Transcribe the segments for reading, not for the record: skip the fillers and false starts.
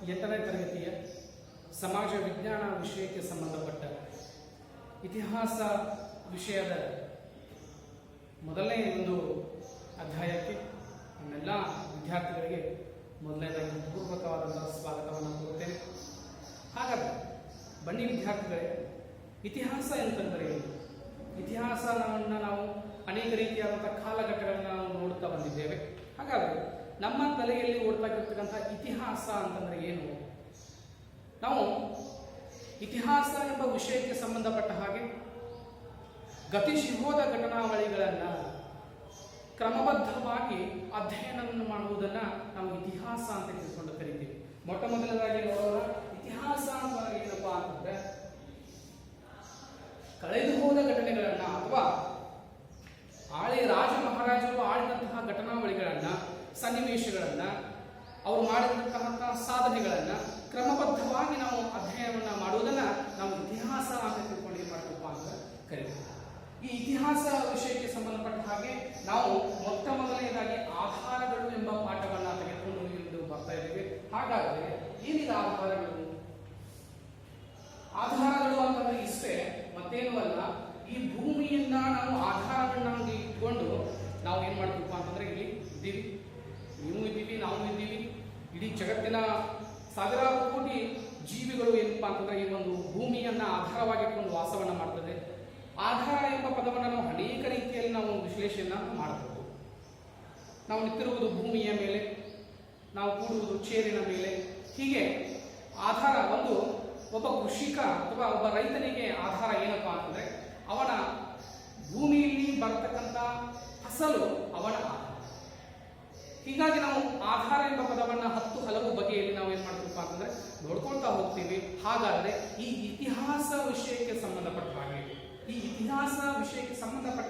8ನೇ ತರಗತಿಯ ಸಮಾಜ ವಿಜ್ಞಾನ ವಿಷಯಕ್ಕೆ ಸಂಬಂಧಪಟ್ಟ ಇತಿಹಾಸ ವಿಷಯದ ಮೊದಲನೇ ಒಂದು ಅಧ್ಯಾಯಕ್ಕೆ ನಮ್ಮೆಲ್ಲ ವಿದ್ಯಾರ್ಥಿಗಳಿಗೆ ಮೊದಲನೇದಾಗಿ ಪೂರ್ವಕವಾದಂತಹ ಸ್ವಾಗತವನ್ನು ಕೋರುತ್ತೇನೆ. ಹಾಗಾದರೆ ಬನ್ನಿ ವಿದ್ಯಾರ್ಥಿಗಳೇ, ಇತಿಹಾಸ ಎಂತಂದರೆ ಏನು? ಇತಿಹಾಸವನ್ನು ನಾವು ಅನೇಕ ರೀತಿಯಾದಂತಹ ಕಾಲಘಟ್ಟಗಳನ್ನು ನಾವು ನೋಡುತ್ತಾ ಬಂದಿದ್ದೇವೆ. ಹಾಗಾದರೆ ನಮ್ಮ ತಲೆಯಲ್ಲಿ ಓಡ್ತಾಗಿರ್ತಕ್ಕಂಥ ಇತಿಹಾಸ ಅಂತಂದ್ರೆ ಏನು? ನಾವು ಇತಿಹಾಸ ಎಂಬ ವಿಷಯಕ್ಕೆ ಸಂಬಂಧಪಟ್ಟ ಹಾಗೆ ಗತಿಸಿ ಹೋದ ಘಟನಾವಳಿಗಳನ್ನು ಕ್ರಮಬದ್ಧವಾಗಿ ಅಧ್ಯಯನವನ್ನು ಮಾಡುವುದನ್ನು ನಾವು ಇತಿಹಾಸ ಅಂತ ತಿಳ್ಕೊಂಡು ಕರಿತೀವಿ. ಮೊಟ್ಟ ಮೊದಲದಾಗಿ ನೋಡೋಣ, ಇತಿಹಾಸ ಅಂತ ಏನಪ್ಪಾ ಅಂತಂದ್ರೆ ಕಳೆದು ಹೋದ ಘಟನೆಗಳನ್ನ ಅಥವಾ ರಾಜ ಮಹಾರಾಜರು ಆಳಿದಂತಹ ಘಟನಾವಳಿಗಳನ್ನ, ಸನ್ನಿವೇಶಗಳನ್ನ, ಅವರು ಮಾಡಿದಂತಹ ಸಾಧನೆಗಳನ್ನ ಕ್ರಮಬದ್ಧವಾಗಿ ನಾವು ಅಧ್ಯಯನವನ್ನ ಮಾಡುವುದನ್ನ ನಾವು ಇತಿಹಾಸ ಅಂತ ತಿಳ್ಕೊಂಡು ಏನ್ ಮಾಡ್ತೀವಪ್ಪ ಅಂತ ಕರೀತೀವಿ. ಈ ಇತಿಹಾಸ ವಿಷಯಕ್ಕೆ ಸಂಬಂಧಪಟ್ಟ ಹಾಗೆ ನಾವು ಮೊಟ್ಟ ಮೊದಲನೇದಾಗಿ ಆಧಾರಗಳು ಎಂಬ ಪಾಠವನ್ನ ತೆಗೆದುಕೊಂಡು ಇಂದು ಬರ್ತಾ ಇದ್ದೇವೆ. ಹಾಗಾದ್ರೆ ಏನಿದೆ ಆಧಾರಗಳು? ಆಧಾರಗಳು ಅಂತಂದ್ರೆ ಇಷ್ಟೇ, ಮತ್ತೇನು ಅಲ್ಲ. ಈ ಭೂಮಿಯನ್ನ ನಾವು ಆಧಾರಗಳನ್ನಾಗಿ ಇಟ್ಕೊಂಡು ನಾವು ಏನ್ ಮಾಡ್ತೀವಪ್ಪ ಅಂತಂದ್ರೆ ಇಲ್ಲಿ ಇದ್ದೀವಿ, ನೀವು ಇದ್ದೀವಿ, ನಾವು ಇದ್ದೀವಿ, ಇಡೀ ಜಗತ್ತಿನ ಸಾವಿರಾರು ಕೋಟಿ ಜೀವಿಗಳು ಏನಪ್ಪಾ ಅಂತಂದ್ರೆ ಈ ಒಂದು ಭೂಮಿಯನ್ನ ಆಧಾರವಾಗಿಟ್ಕೊಂಡು ವಾಸವನ್ನ ಮಾಡ್ತದೆ. ಆಧಾರ ಎಂಬ ಪದವನ್ನು ನಾವು ಅನೇಕ ರೀತಿಯಲ್ಲಿ ನಾವು ವಿಶ್ಲೇಷಣೆಯನ್ನು ಮಾಡಬಹುದು. ನಾವು ನಿಂತಿರುವುದು ಭೂಮಿಯ ಮೇಲೆ, ನಾವು ಕೂಡುವುದು ಚೇರಿನ ಮೇಲೆ. ಹೀಗೆ ಆಧಾರ ಒಬ್ಬ ಕೃಷಿಕ ಅಥವಾ ಒಬ್ಬ ರೈತನಿಗೆ ಆಧಾರ ಏನಪ್ಪಾ ಅಂತಂದ್ರೆ ಅವನ ಭೂಮಿಯಲ್ಲಿ ಬರತಕ್ಕಂಥ ಫಸಲು ಅವನ ಆಧಾರ. ಹೀಗಾಗಿ ನಾವು ಆಧಾರ ಎಂಬ ಪದವನ್ನು ಹಲವು ಬಗೆಯಲ್ಲಿ ನಾವು ಏನ್ ಮಾಡ್ತೀವಪ್ಪ ಅಂತಂದ್ರೆ ನೋಡ್ಕೊಳ್ತಾ ಹೋಗ್ತೀವಿ. ಹಾಗಾದ್ರೆ ಈ ಇತಿಹಾಸ ವಿಷಯಕ್ಕೆ ಸಂಬಂಧಪಟ್ಟ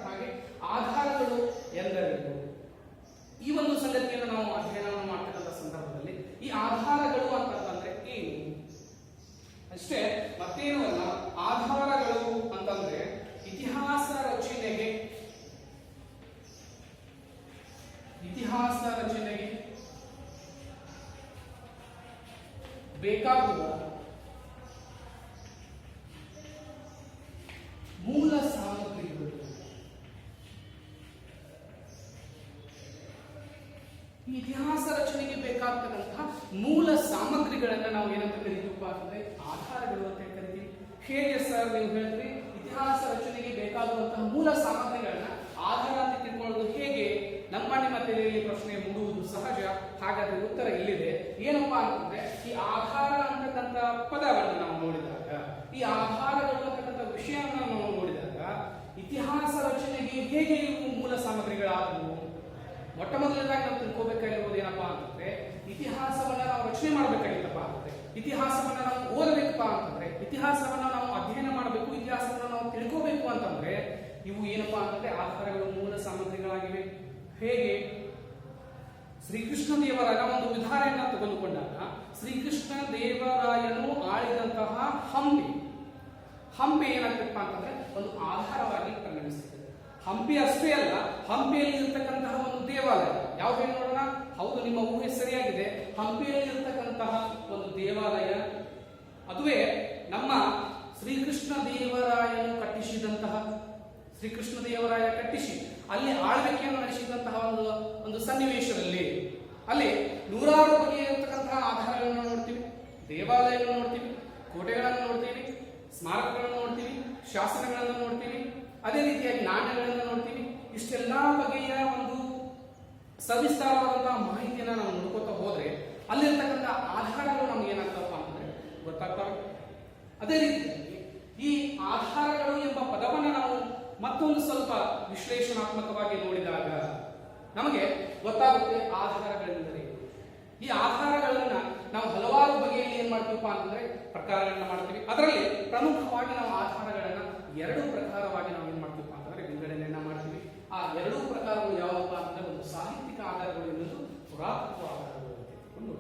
ಹಾಗೆ ಆಧಾರಗಳು ಎಂದರೇನು? ಈ ಒಂದು ಸಂಗತಿಯನ್ನು ನಾವು ಅಧ್ಯಯನ ಮಾಡ್ತಕ್ಕಂಥ ಸಂದರ್ಭದಲ್ಲಿ ಈ ಆಧಾರಗಳು ಅಂತಂದ್ರೆ ಏನು? ಅಷ್ಟೇ, ಮತ್ತೇನು ಅಲ್ಲ. ಆಧಾರಗಳು ಅಂತಂದ್ರೆ ಇತಿಹಾಸ ರಚನೆಗೆ ಬೇಕಾಗುವ ಮೂಲ ಸಾಮಗ್ರಿಗಳು. ಈ ಇತಿಹಾಸ ರಚನೆಗೆ ಬೇಕಾಗ್ತಕ್ಕಂತಹ ಮೂಲ ಸಾಮಗ್ರಿಗಳನ್ನ ನಾವು ಏನಂತ ಕರಿತೀವಪ್ಪ ಅಂತಂದ್ರೆ ಆಧಾರಗಳು ಅಂತ ಕರಿತೀವಿ. ಹೇಗೆ ಸರ್ ನೀವು ಹೇಳಿದ್ರಿ ಇತಿಹಾಸ ರಚನೆಗೆ ಬೇಕಾಗುವಂತಹ ಮೂಲ ಸಾಮಗ್ರಿಗಳನ್ನ ಆಧಾರ ಅಂತ ತಿಳ್ಕೊಳ್ಳೋದು ಹೇಗೆ? ನಿಮ್ಮ ತಲೆಯಲ್ಲಿ ಪ್ರಶ್ನೆ ಮೂಡುವುದು ಸಹಜ. ಹಾಗಾದ್ರೆ ಉತ್ತರ ಇಲ್ಲಿದೆ. ಏನಪ್ಪಾ ಅಂತಂದ್ರೆ ಈ ಆಧಾರ ಅಂತಕ್ಕಂಥ ಪದವನ್ನು ನಾವು ನೋಡಿದಾಗ, ಈ ಆಧಾರಗಳು ಅಂತಕ್ಕಂಥ ವಿಷಯವನ್ನು ನಾವು ನೋಡಿದಾಗ ಇತಿಹಾಸ ರಚನೆಗೆ ಹೇಗೆ ಇವು ಮೂಲ ಸಾಮಗ್ರಿಗಳಾದವು? ಮೊಟ್ಟ ಮೊದಲನೇದಾಗಿ ನಾವು ತಿಳ್ಕೋಬೇಕಾಗಿರುವುದು ಏನಪ್ಪಾ ಅಂತಂದ್ರೆ ಇತಿಹಾಸವನ್ನ ನಾವು ರಚನೆ ಮಾಡಬೇಕಾಗಿತ್ತಪ್ಪ ಅಂತಂದ್ರೆ, ಇತಿಹಾಸವನ್ನ ನಾವು ಓದಬೇಕಪ್ಪ ಅಂತಂದ್ರೆ, ಇತಿಹಾಸವನ್ನ ನಾವು ಅಧ್ಯಯನ ಮಾಡಬೇಕು, ಇತಿಹಾಸವನ್ನ ನಾವು ತಿಳ್ಕೋಬೇಕು ಅಂತಂದ್ರೆ ಇವು ಏನಪ್ಪಾ ಅಂತಂದ್ರೆ ಆಧಾರಗಳು, ಮೂಲ ಸಾಮಗ್ರಿಗಳಾಗಿವೆ. ಹೇಗೆ? ಶ್ರೀಕೃಷ್ಣ ದೇವರಾಯ ಒಂದು ಉದಾಹರಣೆಯನ್ನ ತೆಗೆದುಕೊಂಡಾಗ ಶ್ರೀಕೃಷ್ಣ ದೇವರಾಯನು ಆಳಿದಂತಹ ಹಂಪಿ ಏನಾಗ್ತಪ್ಪ ಅಂತಂದ್ರೆ ಒಂದು ಆಧಾರವಾಗಿ ಪರಿಗಣಿಸ್ತದೆ. ಹಂಪಿ ಅಷ್ಟೇ ಅಲ್ಲ, ಹಂಪಿಯಲ್ಲಿ ಇರತಕ್ಕಂತಹ ಒಂದು ದೇವಾಲಯ ಯಾವ್ದು ಹೇಳಿ ನೋಡೋಣ. ಹೌದು, ನಿಮ್ಮ ಊಹೆ ಸರಿಯಾಗಿದೆ. ಹಂಪಿಯಲ್ಲಿ ಇರತಕ್ಕಂತಹ ಒಂದು ದೇವಾಲಯ ಅದುವೇ ನಮ್ಮ ಶ್ರೀಕೃಷ್ಣ ದೇವರಾಯನು ಕಟ್ಟಿಸಿದಂತಹ, ಶ್ರೀಕೃಷ್ಣ ದೇವರಾಯ ಕಟ್ಟಿಸಿ ಅಲ್ಲಿ ಆಳ್ವಿಕೆಯನ್ನು ನಡೆಸಿದಂತಹ ಒಂದು ಸನ್ನಿವೇಶದಲ್ಲಿ ಅಲ್ಲಿ ನೂರಾರು ಬಗೆಯ ಇರತಕ್ಕಂತಹ ಆಧಾರಗಳನ್ನು ನೋಡ್ತೀವಿ, ದೇವಾಲಯಗಳನ್ನು ನೋಡ್ತೀವಿ, ಕೋಟೆಗಳನ್ನು ನೋಡ್ತೀವಿ, ಸ್ಮಾರಕಗಳನ್ನು ನೋಡ್ತೀವಿ, ಶಾಸನಗಳನ್ನು ನೋಡ್ತೀವಿ, ಅದೇ ರೀತಿಯಾಗಿ ನಾಣ್ಯಗಳನ್ನು ನೋಡ್ತೀವಿ. ಇಷ್ಟೆಲ್ಲಾ ಬಗೆಯ ಒಂದು ಸವಿಸ್ತಾರವಾದಂತಹ ಮಾಹಿತಿಯನ್ನು ನಾವು ನೋಡ್ಕೊತಾ ಹೋದ್ರೆ ಅಲ್ಲಿರ್ತಕ್ಕಂಥ ಆಧಾರಗಳು ನಮ್ಗೆ ಏನಾಗ್ತವಪ್ಪ ಅಂತಂದ್ರೆ ಗೊತ್ತಾಗ್ತವೆ. ಅದೇ ರೀತಿಯಾಗಿ ಈ ಆಧಾರಗಳು ಎಂಬ ಪದವನ್ನು ನಾವು ಮತ್ತೊಂದು ಸ್ವಲ್ಪ ವಿಶ್ಲೇಷಣಾತ್ಮಕವಾಗಿ ನೋಡಿದಾಗ ನಮಗೆ ಗೊತ್ತಾಗುತ್ತೆ ಆಧಾರಗಳೆಂದರೆ. ಈ ಆಧಾರಗಳನ್ನ ನಾವು ಹಲವಾರು ಬಗೆಯಲ್ಲಿ ಏನ್ ಮಾಡ್ತೀವಪ್ಪ ಅಂತಂದ್ರೆ ಪ್ರಕಾರಗಳನ್ನ ಮಾಡ್ತೀವಿ. ಅದರಲ್ಲಿ ಪ್ರಮುಖವಾಗಿ ನಾವು ಆಧಾರಗಳನ್ನ 2 ಪ್ರಕಾರವಾಗಿ ನಾವು ಏನ್ ಮಾಡ್ತೀವಪ್ಪ ಅಂತಂದ್ರೆ ವಿಂಗಡಣೆಯನ್ನ ಮಾಡ್ತೀವಿ. ಆ 2 ಪ್ರಕಾರಗಳು ಯಾವಪ್ಪ ಅಂತಂದ್ರೆ ಒಂದು ಸಾಹಿತ್ಯಿಕ ಆಧಾರಗಳು, ಇನ್ನೊಂದು ಪುರಾತತ್ವ ಆಧಾರಗಳು ಅಂತ ತಿಳ್ಕೊಂಡು.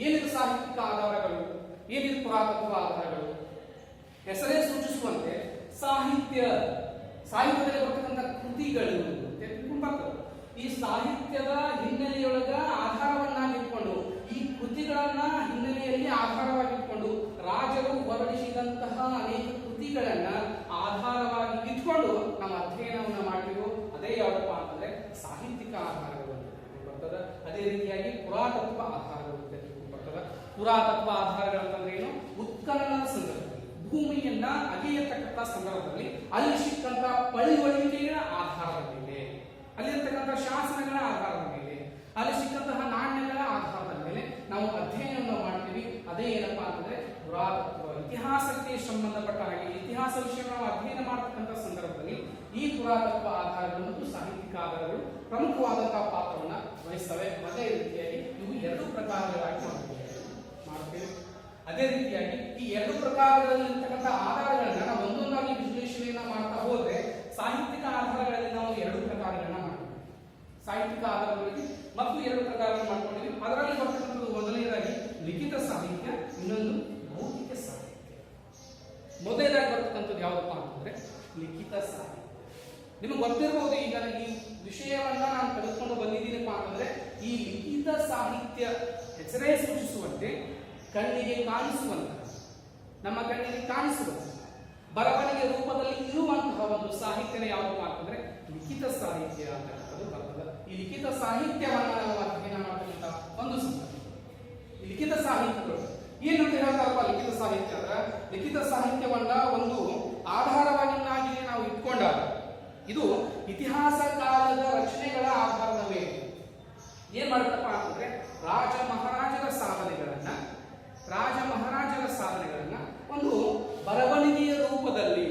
ಏನಿದು ಸಾಹಿತ್ಯಿಕ ಆಧಾರಗಳು, ಏನಿದು ಪುರಾತತ್ವ ಆಧಾರಗಳು? ಹೆಸರೇ ಸೂಚಿಸುವಂತೆ ಸಾಹಿತ್ಯದಲ್ಲಿ ಬರ್ತಕ್ಕಂಥ ಕೃತಿಗಳು ಅಂತ ತಿಳ್ಕೊಂಡು ಬರ್ತದೆ. ಈ ಸಾಹಿತ್ಯದ ಹಿನ್ನೆಲೆಯೊಳಗ ಆಧಾರವನ್ನಾಗಿಟ್ಕೊಂಡು ಈ ಕೃತಿಗಳನ್ನ ಹಿನ್ನೆಲೆಯಲ್ಲಿ ಅದನ್ನೇ ಆಧಾರವಾಗಿಟ್ಕೊಂಡು ರಾಜರು ಹೊರಡಿಸಿದಂತಹ ಅನೇಕ ಕೃತಿಗಳನ್ನ ಆಧಾರವಾಗಿ ಇಟ್ಕೊಂಡು ನಾವು ಅಧ್ಯಯನವನ್ನು ಮಾಡ್ತೀವೋ ಅದೇ ಯಾವಪ್ಪ ಅಂತಂದ್ರೆ ಸಾಹಿತ್ಯಿಕ ಆಧಾರಗಳು ಅಂತ ಬರ್ತದ. ಅದೇ ರೀತಿಯಾಗಿ ಪುರಾತತ್ವ ಆಧಾರಗಳು ಅಂತ ಬರ್ತದ. ಪುರಾತತ್ವ ಆಧಾರಗಳಂತಂದ್ರೆ ಏನು? ಉತ್ಖನನ ಸಂದರ್ಭದಲ್ಲಿ ಭೂಮಿಯನ್ನ ಅಗೆಯತಕ್ಕಂಥ ಸಂದರ್ಭದಲ್ಲಿ ಅಲ್ಲಿ ಸಿಕ್ಕಂತ ಪಳಿವಳಿಕೆಯ ಆಧಾರದ ಮೇಲೆ, ಅಲ್ಲಿರ್ತಕ್ಕಂಥ ಶಾಸನಗಳ ಆಧಾರದ ಮೇಲೆ, ಅಲ್ಲಿ ಸಿಕ್ಕಂತಹ ನಾಣ್ಯಗಳ ಆಧಾರದ ಮೇಲೆ ನಾವು ಅಧ್ಯಯನವನ್ನು ಮಾಡ್ತೀವಿ. ಅದೇ ಏನಪ್ಪಾ ಅಂತಂದ್ರೆ ಪುರಾತತ್ವ. ಇತಿಹಾಸಕ್ಕೆ ಸಂಬಂಧಪಟ್ಟ ಹಾಗೆ ಇತಿಹಾಸ ವಿಷಯ ನಾವು ಅಧ್ಯಯನ ಮಾಡತಕ್ಕಂಥ ಸಂದರ್ಭದಲ್ಲಿ ಈ ಪುರಾತತ್ವ ಆಧಾರಗಳು ಮತ್ತು ಸಾಹಿತ್ಯಿಕ ಆಧಾರಗಳು ಪ್ರಮುಖವಾದಂತಹ ಪಾತ್ರವನ್ನ ವಹಿಸ್ತವೆ. ಅದೇ ರೀತಿಯಾಗಿ ಇವು ಎರಡು ಪ್ರಕಾರಗಳಾಗಿ ಮಾಡ್ತೇವೆ. ಅದೇ ರೀತಿಯಾಗಿ ಈ ಎರಡು ಪ್ರಕಾರಗಳಲ್ಲಿರ್ತಕ್ಕಂಥ ಆಧಾರಗಳನ್ನ ನಾವು ಒಂದೊಂದಾಗಿ ವಿಶ್ಲೇಷಣೆಯನ್ನ ಮಾಡ್ತಾ ಹೋದ್ರೆ ಸಾಹಿತ್ಯಿಕ ಆಧಾರಗಳಲ್ಲಿ ನಾವು ಎರಡು ಪ್ರಕಾರಗಳನ್ನ ಮಾಡ್ತೀವಿ. ಸಾಹಿತ್ಯಿಕ ಆಧಾರಗಳಲ್ಲಿ ಮತ್ತು ಎರಡು ಪ್ರಕಾರಗಳನ್ನು ಮಾಡ್ಕೊಂಡಿದ್ದೀವಿ. ಅದರಲ್ಲಿ ಬರ್ತಕ್ಕಂಥದ್ದು ಮೊದಲನೇದಾಗಿ ಲಿಖಿತ ಸಾಹಿತ್ಯ, ಇನ್ನೊಂದು ಮೌಖಿಕ ಸಾಹಿತ್ಯ. ಮೊದಲನೇದಾಗಿ ಬರ್ತಕ್ಕಂಥದ್ದು ಯಾವುದಪ್ಪ ಅಂತಂದ್ರೆ ಲಿಖಿತ ಸಾಹಿತ್ಯ. ನಿಮಗೆ ಗೊತ್ತಿರಬಹುದು, ಈಗ ಈ ವಿಷಯವನ್ನ ನಾನು ತೆಗೆದುಕೊಂಡು ಬಂದಿದ್ದೀನಪ್ಪ ಅಂತಂದ್ರೆ ಈ ಲಿಖಿತ ಸಾಹಿತ್ಯ ಹೆಸರೇ ಸೂಚಿಸುವಂತೆ ಕಣ್ಣಿಗೆ ಕಾಣಿಸುವಂತಹ, ನಮ್ಮ ಕಣ್ಣಿಗೆ ಕಾಣಿಸುವಂತಹ ಬರವಣಿಗೆ ರೂಪದಲ್ಲಿ ಇರುವಂತಹ ಒಂದು ಸಾಹಿತ್ಯನ ಯಾವುದಪ್ಪ ಅಂತಂದ್ರೆ ಲಿಖಿತ ಸಾಹಿತ್ಯ ಅಂತಕ್ಕಂಥದ್ದು ಬರ್ತದೆ. ಈ ಲಿಖಿತ ಸಾಹಿತ್ಯವನ್ನ ನಾವು ಅಧ್ಯಯನ ಮಾಡತಕ್ಕಂಥ ಒಂದು ಸಂದರ್ಭ. ಈ ಲಿಖಿತ ಸಾಹಿತ್ಯಗಳು ಏನಂತ ಹೇಳ್ತಾರಪ್ಪ? ಲಿಖಿತ ಸಾಹಿತ್ಯ ಅಂದ್ರೆ ಲಿಖಿತ ಸಾಹಿತ್ಯವನ್ನ ಒಂದು ಆಧಾರವನ್ನಾಗಿ ನಾವು ಇಟ್ಕೊಂಡಾಗ ಇದು ಇತಿಹಾಸ ಕಾಲದ ರಚನೆಗಳ ಆಧಾರದ ಮೇಲೆ ಏನ್ ಮಾಡುತ್ತಪ್ಪ ಅಂತಂದ್ರೆ ರಾಜ ಮಹಾರಾಜರ ಸಾಧನೆಗಳನ್ನ ಒಂದು ಬರವಣಿಗೆಯ ರೂಪದಲ್ಲಿ,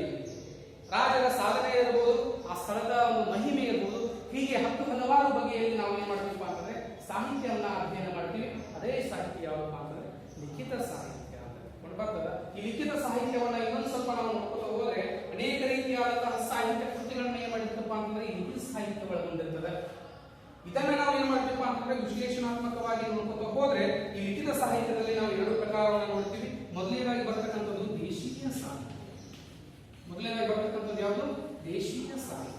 ರಾಜರ ಸಾಧನೆ ಇರಬಹುದು, ಆ ಸ್ಥಳದ ಒಂದು ಮಹಿಮೆ ಇರಬಹುದು, ಹೀಗೆ ಹಲವಾರು ಬಗೆಯಲ್ಲಿ ನಾವು ಏನ್ ಮಾಡ್ತೀವಿ ಅಂತಂದ್ರೆ ಸಾಹಿತ್ಯವನ್ನ ಅಧ್ಯಯನ ಮಾಡ್ತೀವಿ. ಅದೇ ಸಾಹಿತ್ಯ ಯಾವಪ್ಪ ಅಂತಂದ್ರೆ ಲಿಖಿತ ಸಾಹಿತ್ಯ ಅಂತ ಬರ್ತದ. ಈ ಲಿಖಿತ ಸಾಹಿತ್ಯವನ್ನ ಇನ್ನೊಂದು ಸ್ವಲ್ಪ ನಾವು ನೋಡ್ಕೊತ ಹೋದ್ರೆ ಅನೇಕ ರೀತಿಯಾದಂತಹ ಸಾಹಿತ್ಯ ಕೃತಿಗಳನ್ನ ಏನ್ ಮಾಡಿರ್ತಪ್ಪ ಅಂತಂದ್ರೆ ಈ ಲಿಖಿತ ಸಾಹಿತ್ಯಗಳು ಬಂದಿರ್ತದೆ. ಇದನ್ನ ನಾವು ಏನ್ ಮಾಡ್ತೀವಿ ಅಂತಂದ್ರೆ ವಿಶ್ಲೇಷಣಾತ್ಮಕವಾಗಿ ನೋಡ್ಕೊತ ಹೋದ್ರೆ ಈ ಲಿಖಿತ ಸಾಹಿತ್ಯದಲ್ಲಿ ನಾವು ಎರಡು ಪ್ರಕಾರವನ್ನು ನೋಡ್ತೀವಿ. ಮೊದಲನೇದಾಗಿ ಬರ್ತಕ್ಕಂಥದ್ದು ದೇಶೀಯ ಸಾಹಿತ್ಯ. ಮೊದಲನೇದಾಗಿ ಬರ್ತಕ್ಕಂಥದ್ದು ಯಾವುದು? ದೇಶೀಯ ಸಾಹಿತ್ಯ.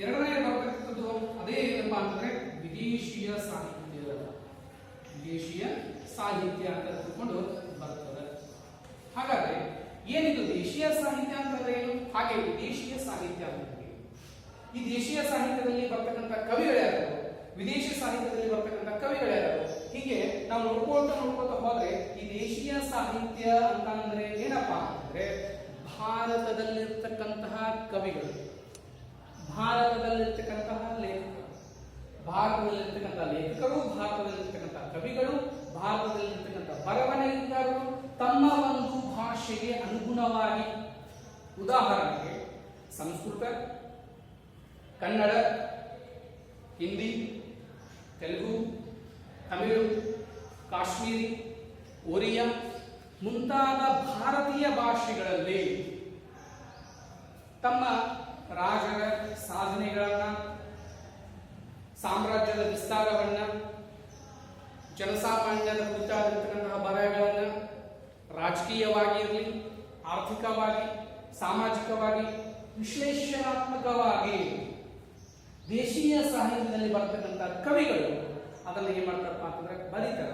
ಎರಡನೇ ಬರ್ತಕ್ಕಂಥದ್ದು ಅದೇ ಏನಪ್ಪಾ ಅಂತಂದ್ರೆ ವಿದೇಶೀಯ ಸಾಹಿತ್ಯ. ವಿದೇಶೀಯ ಸಾಹಿತ್ಯ ಅಂತ ತಿಳ್ಕೊಂಡು ಬರ್ತದೆ. ಹಾಗಾದ್ರೆ ಏನಿದು ದೇಶೀಯ ಸಾಹಿತ್ಯ ಅಂತಂದ್ರೆ ಏನು, ಹಾಗೆ ವಿದೇಶೀಯ ಸಾಹಿತ್ಯ ಅಂತಂದ್ರೆ ಈ ದೇಶೀಯ ಸಾಹಿತ್ಯದಲ್ಲಿ ಬರ್ತಕ್ಕಂಥ ಕವಿಗಳ್ಯಾರು, ವಿದೇಶಿ ಸಾಹಿತ್ಯದಲ್ಲಿ ಬರ್ತಕ್ಕಂಥ ಕವಿಗಳ್ಯಾರು, ಹೀಗೆ ನಾವು ನೋಡ್ಕೊಳ್ತಾ ಹೋದ್ರೆ ಈ ದೇಶೀಯ ಸಾಹಿತ್ಯ ಅಂತ ಅಂದ್ರೆ ಏನಪ್ಪಾ ಅಂದ್ರೆ ಭಾರತದಲ್ಲಿರ್ತಕ್ಕಂತಹ ಕವಿಗಳು, ಭಾರತದಲ್ಲಿರ್ತಕ್ಕಂತಹ ಲೇಖಕರು, ಭಾರತದಲ್ಲಿರ್ತಕ್ಕಂಥ ಲೇಖಕರು, ಭಾರತದಲ್ಲಿರ್ತಕ್ಕಂಥ ಕವಿಗಳು, ಭಾರತದಲ್ಲಿರ್ತಕ್ಕಂಥ ಬರವಣಿಗೆಗಾರರು ತಮ್ಮ ಒಂದು ಭಾಷೆಗೆ ಅನುಗುಣವಾಗಿ, ಉದಾಹರಣೆಗೆ ಸಂಸ್ಕೃತ, ಕನ್ನಡ, ಹಿಂದಿ, ತೆಲುಗು, ತಮಿಳು, ಕಾಶ್ಮೀರಿ, ಒರಿಯಾ ಮುಂತಾದ ಭಾರತೀಯ ಭಾಷೆಗಳಲ್ಲಿ ತಮ್ಮ ರಾಜರ ಸಾಧನೆಗಳನ್ನ, ಸಾಮ್ರಾಜ್ಯದ ವಿಸ್ತಾರವನ್ನ, ಜನಸಾಮಾನ್ಯರ ಕುರಿತಾಗಿರ್ತಕ್ಕಂತಹ ಬರಹಗಳನ್ನ ರಾಜಕೀಯವಾಗಿರಲಿ, ಆರ್ಥಿಕವಾಗಿ, ಸಾಮಾಜಿಕವಾಗಿ, ವಿಶ್ಲೇಷಣಾತ್ಮಕವಾಗಿ ದೇಶೀಯ ಸಾಹಿತ್ಯದಲ್ಲಿ ಬರ್ತಕ್ಕಂಥ ಕವಿಗಳು ಅದನ್ನ ಏನ್ ಮಾಡ್ತಾರಪ್ಪ ಅಂತಂದ್ರೆ ಬರೀತಾರ.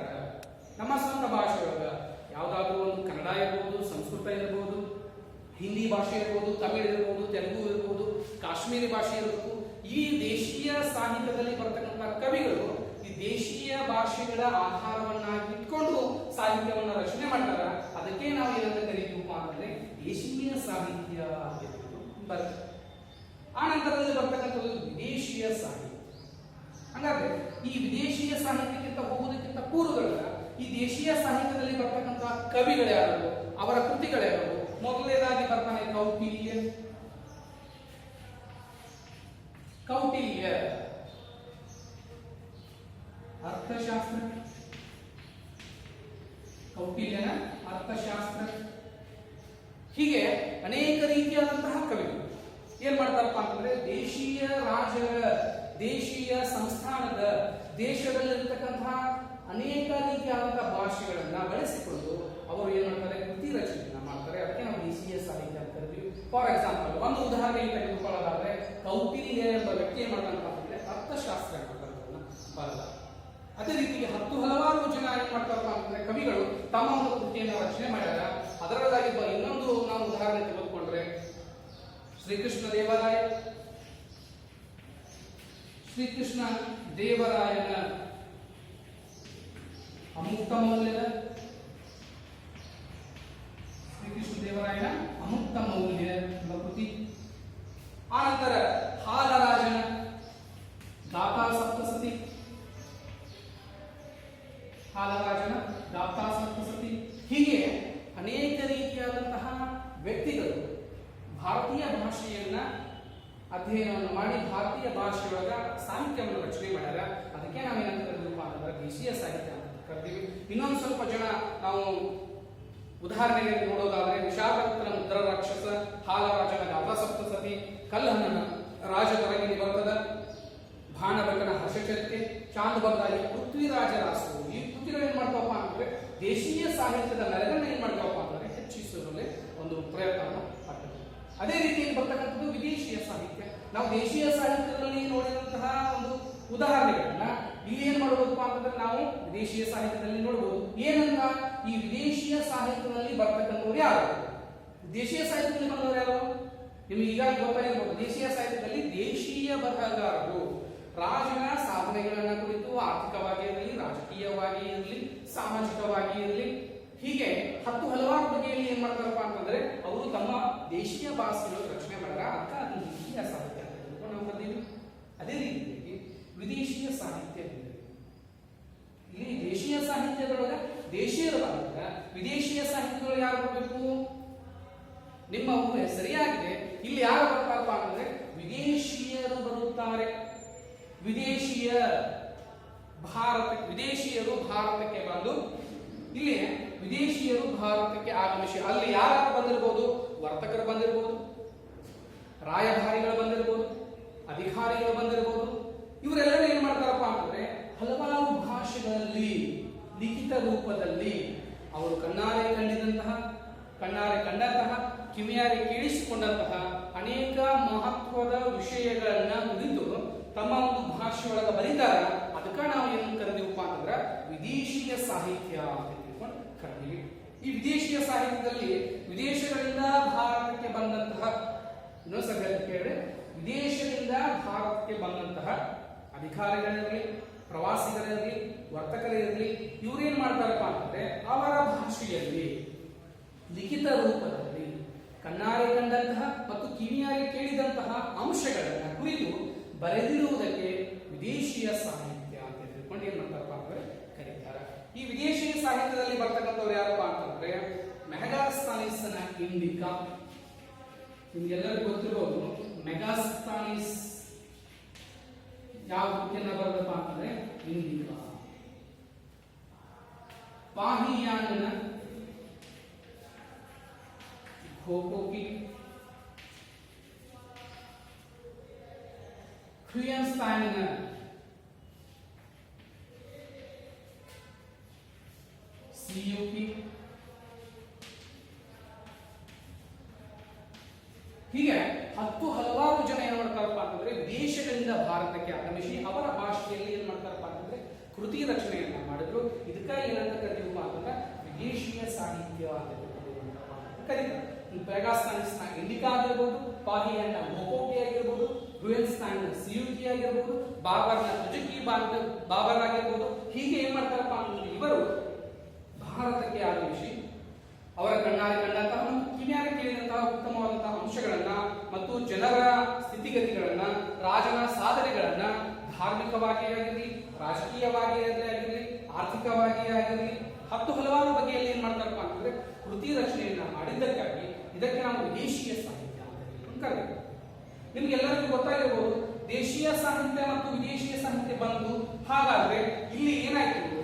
ನಮ್ಮ ಸ್ವಂತ ಭಾಷೆ ಒಳಗ ಯಾವ್ದಾದ್ರು ಒಂದು ಕನ್ನಡ ಇರ್ಬೋದು, ಸಂಸ್ಕೃತ ಇರ್ಬೋದು, ಹಿಂದಿ ಭಾಷೆ ಇರ್ಬೋದು, ತಮಿಳು ಇರ್ಬೋದು, ತೆಲುಗು ಇರ್ಬೋದು, ಕಾಶ್ಮೀರಿ ಭಾಷೆ ಇರ್ಬೋದು, ಈ ದೇಶೀಯ ಸಾಹಿತ್ಯದಲ್ಲಿ ಬರ್ತಕ್ಕಂಥ ಕವಿಗಳು ಈ ದೇಶೀಯ ಭಾಷೆಗಳ ಆಧಾರವನ್ನಾಗಿ ಇಟ್ಕೊಂಡು ಸಾಹಿತ್ಯವನ್ನ ರಚನೆ ಮಾಡ್ತಾರ. ಅದಕ್ಕೆ ನಾವು ಏನಂತ ಕರೀತೀವಪ್ಪ ಅಂದ್ರೆ ದೇಶೀಯ ಸಾಹಿತ್ಯ ಅಂತ ಬರ್ತದೆ. ಆ ನಂತರದಲ್ಲಿ ಬರ್ತಕ್ಕಂಥದ್ದು ವಿದೇಶೀಯ ಸಾಹಿತ್ಯ. ಹಾಗಾದ್ರೆ ಈ ವಿದೇಶೀಯ ಸಾಹಿತ್ಯಕ್ಕಿಂತ ಹೋಗುವುದಕ್ಕಿಂತ ಪೂರ್ವಗಳ ಈ ದೇಶೀಯ ಸಾಹಿತ್ಯದಲ್ಲಿ ಬರ್ತಕ್ಕಂಥ ಕವಿಗಳ್ಯಾರು, ಅವರ ಕೃತಿಗಳ್ಯಾರು? ಮೊದಲನೇದಾಗಿ ಬರ್ತಾನೆ ಕೌಟಿಲ್ಯ. ಕೌಟಿಲ್ಯ ಅರ್ಥಶಾಸ್ತ್ರ, ಕೌಟಿಲ್ಯನ ಅರ್ಥಶಾಸ್ತ್ರ. ಹೀಗೆ ಅನೇಕ ರೀತಿಯಾದಂತಹ ಕವಿಗಳು ಏನ್ ಮಾಡ್ತಾರಪ್ಪ ಅಂತಂದ್ರೆ ದೇಶೀಯ ರಾಜರ, ದೇಶೀಯ ಸಂಸ್ಥಾನದ, ದೇಶದಲ್ಲಿರ್ತಕ್ಕಂತಹ ಅನೇಕ ರೀತಿಯಾದಂತಹ ಭಾಷೆಗಳನ್ನ ಬಳಸಿಕೊಂಡು ಅವರು ಏನ್ ಮಾಡ್ತಾರೆ, ಕೃತಿ ರಚನೆಯನ್ನ ಮಾಡ್ತಾರೆ. ಅದಕ್ಕೆ ನಾವು ದೇಶೀಯ ಸಾಹಿತ್ಯ ಅಂತ ಕರಿತೀವಿ. ಫಾರ್ ಎಕ್ಸಾಂಪಲ್ ಒಂದು ಉದಾಹರಣೆ ತೆಗೆದುಕೊಳ್ಳೋದಾದ್ರೆ ಕೌಟಿಲ್ಯ ಎಂಬ ವ್ಯಕ್ತಿ ಏನ್ ಮಾಡ್ತಾನಪ್ಪ ಅಂತಂದ್ರೆ ಅರ್ಥಶಾಸ್ತ್ರ ಬರೆದ. ಅದೇ ರೀತಿಗೆ ಹಲವಾರು ಜನ ಏನ್ ಮಾಡ್ತಾರಪ್ಪ ಅಂತಂದ್ರೆ ಕವಿಗಳು ತಮ್ಮ ಒಂದು ಕೃತಿಯನ್ನು ರಚನೆ ಮಾಡ್ಯಾರ. ಅದರಲ್ಲಾಗಿ ಇನ್ನೊಂದು ನಾವು ಉದಾಹರಣೆ ತೆಗೆದುಕೊಂಡ್ರೆ ಶ್ರೀಕೃಷ್ಣ ದೇವರಾಯನ ಅಮುಕ್ತ ಮೌಲ್ಯದ ಎಂಬ ಕೃತಿ. ಆನಂತರ ಹಾಲರಾಜನ ಗಾಥಾ ಸಪ್ತಸತಿ. ಹೀಗೆ ಅನೇಕ ರೀತಿಯಾದಂತಹ ವ್ಯಕ್ತಿಗಳು ಭಾರತೀಯ ಭಾಷೆಯನ್ನ ಅಧ್ಯಯನವನ್ನು ಮಾಡಿ ಭಾರತೀಯ ಭಾಷೆಯೊಳಗ ಸಾಹಿತ್ಯವನ್ನು ರಚನೆ ಮಾಡ್ಯಾರ. ಅದಕ್ಕೆ ನಾವೇನಂತ ಕರೆದಿರುವ ಅಂತಂದ್ರೆ ದೇಶೀಯ ಸಾಹಿತ್ಯ ಅಂತ ಕರಿತೀವಿ. ಇನ್ನೊಂದು ಸ್ವಲ್ಪ ಜನ ನಾವು ಉದಾಹರಣೆಗೆ ನೋಡೋದಾದ್ರೆ ವಿಶಾಖದತ್ತನ ಮುದ್ರ ರಾಕ್ಷಸ, ಹಾಲರಾಜನ ಗಾಥಾ ಸಪ್ತಸತಿ, ಕಲ್ಲಹನ ರಾಜತರಂಗಿಣಿ ಬರ್ತದ, ಭಾಣಭಟನ ಹರ್ಷಚರಿತೆ, ಚಾಂದಬರ್ದಾಯಿ, ಪೃಥ್ವಿರಾಜ ರಾಸು. ಈ ಕೃತಿಗಳು ಏನ್ ಮಾಡ್ತಾವಪ್ಪ ಅಂದ್ರೆ ದೇಶೀಯ ಸಾಹಿತ್ಯದ ಮೆರಗನ್ನ ಏನ್ ಮಾಡ್ತಾವಪ್ಪ ಅಂದ್ರೆ ಹೆಚ್ಚಿಸುವಲ್ಲಿ ಒಂದು ಪ್ರಯತ್ನವನ್ನು ಮಾಡ್ತದೆ. ಅದೇ ರೀತಿಯಲ್ಲಿ ಬರ್ತಕ್ಕಂಥದ್ದು ವಿದೇಶಿಯ ಸಾಹಿತ್ಯ. ನಾವು ದೇಶೀಯ ಸಾಹಿತ್ಯದಲ್ಲಿ ನೋಡಿದಂತಹ ಒಂದು ಉದಾಹರಣೆಗಳನ್ನ ಇಲ್ಲಿ ಏನ್ ಮಾಡಬಹುದಪ್ಪ ಅಂತಂದ್ರೆ ನಾವು ವಿದೇಶಿಯ ಸಾಹಿತ್ಯದಲ್ಲಿ ನೋಡಬಹುದು. ಏನಂತ ಈ ವಿದೇಶಿಯ ಸಾಹಿತ್ಯದಲ್ಲಿ ಬರ್ತಕ್ಕಂಥವ್ರು ಯಾರು? ದೇಶೀಯ ಸಾಹಿತ್ಯದಲ್ಲಿ ಬಂದವರು ಯಾರು? ನಿಮ್ಗೆ ಈಗಾಗಲೇ ಗೊತ್ತಾಗಿರ್ಬೋದು. ದೇಶೀಯ ಸಾಹಿತ್ಯದಲ್ಲಿ ದೇಶೀಯ ಬರಹಗಾರರು ರಾಜನ ಸಾಧನೆಗಳನ್ನ ಕುರಿತು ಆರ್ಥಿಕವಾಗಿ ಇರಲಿ, ರಾಜಕೀಯವಾಗಿ ಇರಲಿ, ಸಾಮಾಜಿಕವಾಗಿ ಇರಲಿ, ಹೀಗೆ ಹಲವಾರು ಬಗೆಯಲ್ಲಿ ಏನ್ ಮಾಡ್ತಾರಪ್ಪ ಅಂತಂದ್ರೆ ಅವರು ತಮ್ಮ ದೇಶೀಯ ಭಾಷೆಗಳು ರಚನೆ ಮಾಡ್ಯಾರ. ಅದಕ್ಕೆ ಅದು ದೇಶೀಯ ಸಾಹಿತ್ಯ ಅಂತ ನಾವು ಬರ್ತೀವಿ. ಅದೇ ರೀತಿಯಾಗಿ ವಿದೇಶೀಯ ಸಾಹಿತ್ಯ ಇಲ್ಲಿ ದೇಶೀಯ ಸಾಹಿತ್ಯದೊಳಗ ದೇಶೀಯರು ಬಂದಾಗ ವಿದೇಶೀಯ ಸಾಹಿತ್ಯಗಳು ಯಾರು ಬರಬೇಕು? ನಿಮ್ಮ ಊಹೆ ಸರಿಯಾಗಿದೆ. ಇಲ್ಲಿ ಯಾರು ಬರ್ತಾರಪ್ಪ ಅಂತಂದ್ರೆ ವಿದೇಶೀಯರು ಬರುತ್ತಾರೆ. ವಿದೇಶಿಯರು ಭಾರತಕ್ಕೆ ಬಂದು ಇಲ್ಲಿ ವಿದೇಶಿಯರು ಭಾರತಕ್ಕೆ ಆಗಮಿಸಿ ಅಲ್ಲಿ ಯಾರು ಬಂದಿರಬಹುದು? ವರ್ತಕರು ಬಂದಿರಬಹುದು, ರಾಯಭಾರಿಗಳು ಬಂದಿರಬಹುದು, ಅಧಿಕಾರಿಗಳು ಬಂದಿರಬಹುದು. ಇವರೆಲ್ಲರೂ ಏನ್ ಮಾಡ್ತಾರಪ್ಪ ಅಂತಂದ್ರೆ ಹಲವಾರು ಭಾಷೆಗಳಲ್ಲಿ ಲಿಖಿತ ರೂಪದಲ್ಲಿ ಅವರು ಕಣ್ಣಾರೆ ಕಂಡಂತಹ ಕಿವಿಯಾರೆ ಕೇಳಿಸಿಕೊಂಡಂತಹ ಅನೇಕ ಮಹತ್ವದ ವಿಷಯಗಳನ್ನ ಕುರಿತು ತಮ್ಮ ಒಂದು ಭಾಷೆಯೊಳಗೆ ಬರೀತಾರ. ಅದಕ್ಕೆ ನಾವು ಏನು ಕರೆದಿವಪ್ಪ ಅಂತಂದ್ರೆ ವಿದೇಶಿಯ ಸಾಹಿತ್ಯ ಅಂತ ತಿಳ್ಕೊಂಡು ಕರೆದಿವಿ. ಈ ವಿದೇಶಿಯ ಸಾಹಿತ್ಯದಲ್ಲಿ ವಿದೇಶಗಳಿಂದ ಭಾರತಕ್ಕೆ ಬಂದಂತಹ ಇನ್ನೊಂದ್ಸಲ ಕೇಳಿದ್ರೆ ವಿದೇಶದಿಂದ ಭಾರತಕ್ಕೆ ಬಂದಂತಹ ಅಧಿಕಾರಿಗಳಿರಲಿ, ಪ್ರವಾಸಿಗರಿರಲಿ, ವರ್ತಕರಿರಲಿ, ಇವ್ರೇನ್ ಮಾಡ್ತಾರಪ್ಪ ಅಂತಂದ್ರೆ ಅವರ ಭಾಷೆಯಲ್ಲಿ ಲಿಖಿತ ರೂಪದಲ್ಲಿ ಕಣ್ಣಾರೆ ಕಂಡಂತಹ ಮತ್ತು ಕಿವಿಯಾರೆ ಕೇಳಿದಂತಹ ಅಂಶಗಳನ್ನ ಕುರಿತು ಬರೆದಿರುವುದಕ್ಕೆ ವಿದೇಶೀಯ ಸಾಹಿತ್ಯ ಅಂತ ತಿಳ್ಕೊಂಡು ಏನ್ ಮಾಡ್ತಾರಪ್ಪ ಅಂದ್ರೆ ಕರೀತಾರೆ. ಈ ವಿದೇಶೀಯ ಸಾಹಿತ್ಯದಲ್ಲಿ ಬರ್ತಕ್ಕಂಥವ್ರು ಯಾರಪ್ಪ ಅಂತಂದ್ರೆ ಮೆಗಾಸ್ಥಾನಿಸ್ನ ಇಂಡಿಕಾ. ನಿಮ್ಗೆಲ್ಲರಿಗೂ ಗೊತ್ತಿರೋದು ಮೆಗಾಸ್ಥಾನಿಸ್ ಯಾವ ಕೃತಿಯನ್ನ ಬರೆದಪ್ಪ ಅಂತಂದ್ರೆ ಇಂಡಿಕಾ. ಪಾಹಿಯಾನ್ನ ಖೋಖೋಕಿ, ಕ್ರಿಯನ್ಸ್ಟೈನ್ನ ಸಿಯುಕಿ. ಹೀಗೆ ಹಲವಾರು ಜನ ಏನ್ ಮಾಡ್ತಾರಪ್ಪ ಅಂತಂದ್ರೆ ವಿದೇಶಗಳಿಂದ ಭಾರತಕ್ಕೆ ಆಗಮಿಸಿ ಅವರ ಭಾಷೆಯಲ್ಲಿ ಏನ್ ಮಾಡ್ತಾರಪ್ಪ ಅಂತಂದ್ರೆ ಕೃತಿ ರಚನೆಯನ್ನ ಮಾಡಿದ್ರು. ಇದಕ್ಕ ಏನಂತ ಕರೀತೀವಪ್ಪ ಅಂತಂದ್ರೆ ವಿದೇಶೀಯ ಸಾಹಿತ್ಯ ಅಂತ ಕರೀತಾರೆ. ಮೆಗಾಸ್ಥಾನಿಸ್ನ ಇಂಡಿಕಾ ಆಗಿರ್ಬೋದು, ಪಾಹಿಯಾನ್ನ ಖೋಖೋಕಿ ಆಗಿರ್ಬೋದು, ಕ್ರಿಯನ್ಸ್ಟೈನ್ನ ಸಿಯುಕಿ ಆಗಿರ್ಬೋದು, ಬಾಬರ್ನ ತುಜುಕಿ ಬಾಬರ್ ಆಗಿರ್ಬೋದು. ಹೀಗೆ ಏನ್ ಮಾಡ್ತಾರಪ್ಪ ಅಂತಂದ್ರೆ ಇವರು ಭಾರತಕ್ಕೆ ಆಗಮಿಸಿ ಅವರ ಕಣ್ಣಾರೆ ಕಂಡಂತಹ ಮತ್ತು ಕಿವಿಯಾರೆ ಕೇಳಿದಂತಹ ಉತ್ತಮವಾದಂತಹ ಅಂಶಗಳನ್ನ ಮತ್ತು ಜನರ ಸ್ಥಿತಿಗತಿಗಳನ್ನ, ರಾಜನ ಸಾಧನೆಗಳನ್ನ ಧಾರ್ಮಿಕವಾಗಿ ಆಗಿರಲಿ, ರಾಜಕೀಯವಾಗಿ ಆಗಿರಲಿ, ಆರ್ಥಿಕವಾಗಿ ಆಗಿರಲಿ ಹಲವಾರು ಬಗೆಯಲ್ಲಿ ಏನ್ ಮಾಡ್ತಾರಪ್ಪ ಅಂತಂದ್ರೆ ಕೃತಿ ರಚನೆಯನ್ನ ಮಾಡಿದ್ದಕ್ಕಾಗಿ ಇದಕ್ಕೆ ನಾವು ದೇಶೀಯ ಸಾಹಿತ್ಯ ಅಂತ ಕರೀತೀವಿ. ನಿಮ್ಗೆಲ್ಲರಿಗೂ ಗೊತ್ತಾಗಿರಬಹುದು ದೇಶೀಯ ಸಾಹಿತ್ಯ ಮತ್ತು ವಿದೇಶೀಯ ಸಾಹಿತ್ಯ ಬಂದು. ಹಾಗಾದ್ರೆ ಇಲ್ಲಿ ಏನಾಯ್ತು?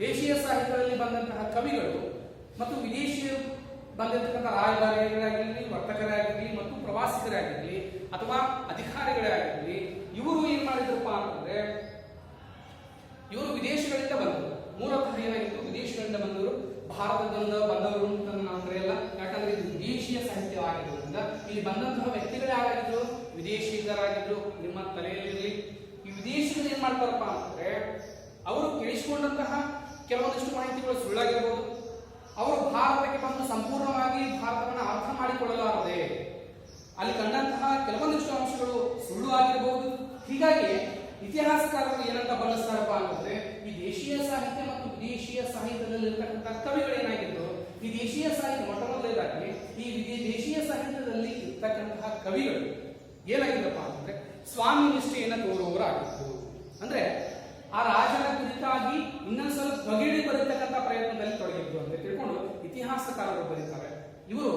ದೇಶೀಯ ಸಾಹಿತ್ಯದಲ್ಲಿ ಬಂದಂತಹ ಕವಿಗಳು ಮತ್ತು ವಿದೇಶಿಯರು ಬಂದಿರತಕ್ಕಂಥ ರಾಯಭಾರಿಗಳಾಗಿರಲಿ, ವರ್ತಕರಾಗಿರಲಿ ಮತ್ತು ಪ್ರವಾಸಿಗರಾಗಿರಲಿ ಅಥವಾ ಅಧಿಕಾರಿಗಳಾಗಿರಲಿ ಇವರು ಏನ್ ಮಾಡಿದ್ರಪ್ಪ ಅಂತಂದ್ರೆ ಇವರು ವಿದೇಶಗಳಿಂದ ಬಂದರು. ಮೂಲತಃ ಏನಾಗಿತ್ತು? ವಿದೇಶಗಳಿಂದ ಬಂದವರು ಭಾರತದಿಂದ ಬಂದವರು ಅಂತ ನಾವು ಕರೆಯಲ್ಲ. ಯಾಕಂದ್ರೆ ಇದು ವಿದೇಶೀಯ ಸಾಹಿತ್ಯ ಆಗಿರೋದ್ರಿಂದ ಇಲ್ಲಿ ಬಂದಂತಹ ವ್ಯಕ್ತಿಗಳು ಯಾರಾಗಿದ್ರು? ವಿದೇಶಿಗರಾಗಿದ್ರು. ನಿಮ್ಮ ತಲೆಯಲ್ಲಿರಲಿ, ಈ ವಿದೇಶಿಗಳು ಏನ್ ಮಾಡ್ತಾರಪ್ಪ ಅಂತಂದ್ರೆ ಅವರು ಕೇಳಿಸಿಕೊಂಡಂತಹ ಕೆಲವೊಂದಿಷ್ಟು ಮಾಹಿತಿಗಳು ಸುಳ್ಳಾಗಿರಬಹುದು. ಅವರು ಭಾರತಕ್ಕೆ ಬಂದು ಸಂಪೂರ್ಣವಾಗಿ ಭಾರತವನ್ನು ಅರ್ಥ ಮಾಡಿಕೊಳ್ಳಲಾರದೆ ಅಲ್ಲಿ ಕಂಡಂತಹ ಕೆಲವೊಂದಿಷ್ಟು ಅಂಶಗಳು ಸುಳ್ಳು ಆಗಿರಬಹುದು. ಹೀಗಾಗಿ ಇತಿಹಾಸಕಾರರು ಏನಂತ ಬಳಸ್ತಾರಪ್ಪ ಅಂತಂದ್ರೆ, ಈ ದೇಶೀಯ ಸಾಹಿತ್ಯ ಮತ್ತು ವಿದೇಶೀಯ ಸಾಹಿತ್ಯದಲ್ಲಿರ್ತಕ್ಕಂಥ ಕವಿಗಳೇನಾಗಿದ್ರು, ಈ ದೇಶೀಯ ಸಾಹಿತ್ಯ ಮೊಟ್ಟ ಮೊದಲನೇದಾಗಿ ಈ ದೇಶೀಯ ಸಾಹಿತ್ಯದಲ್ಲಿ ಇರ್ತಕ್ಕಂತಹ ಕವಿಗಳು ಏನಾಗಿದ್ದಪ್ಪ ಅಂತಂದ್ರೆ ಸ್ವಾಮಿ ನಿಷ್ಠೆಯನ್ನು ತೋರುವವರಾಗಿತ್ತು. ಅಂದ್ರೆ ಆ ರಾಜನ ಕುರಿತಾಗಿ ಇನ್ನೊಂದು ಸ್ವಲ್ಪ ಬಗೆಡಿ ಬರೀತಕ್ಕಂಥ ಪ್ರಯತ್ನದಲ್ಲಿ ತೊಡಗಿದ್ರು ಅಂತ ತಿಳ್ಕೊಂಡು ಇತಿಹಾಸಕಾರರು ಬರೀತಾರೆ. ಇವರು